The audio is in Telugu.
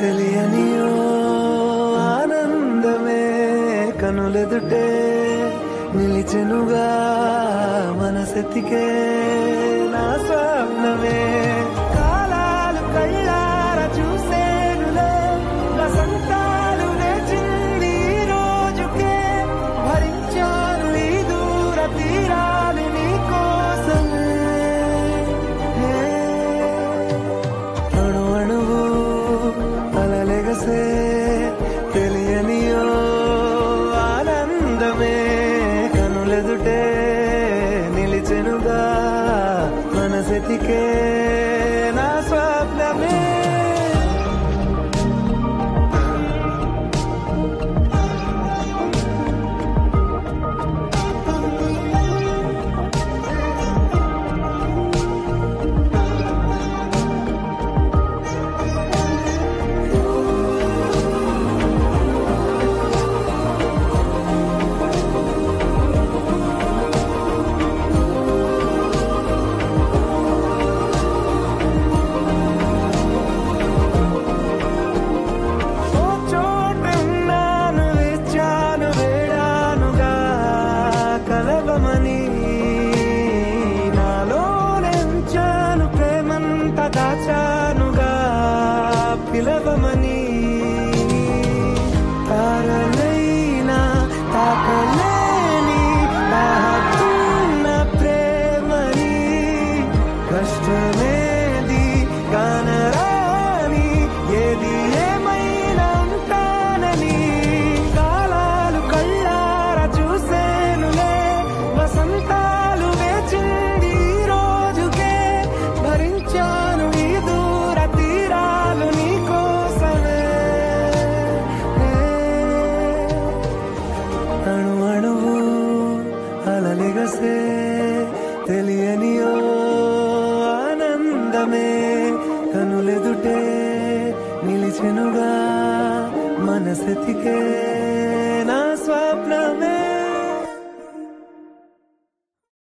తెలియనియో ఆనందమే కనులెదుటే నిలిచెనుగా మనసెతికే నా స్వప్నమే కాలాలు కళ్ళార చూసేనులే వసంతాలు వేచింది ఈ రోజుకే భరించాను ఈ దూర తీరాలు నీ కోసమే అణు అణువు అలలెగసే తెలియనియో ఆనందమే కనులెదుటే నిలిచెనుగా మనసెతికే నా స్వప్నమే దాచానుగా పిలవమని తారలైనా తాకలేని తాకున్న ప్రేమని కష్టమేది కానరాని ఏది ఏమైనా ఉంటానని కాలాలు కళ్ళార చూసేనులే వసంతాలు వేచింది ఈ రోజుకే భరించాను ఈ దూర తీరాలు నీ కోసమే అణు అణువు అలలెగసే తెలియనియో ఆనందమే కనులెదుటే నిలిచెనుగా మనసెతికే నా స్వప్నమే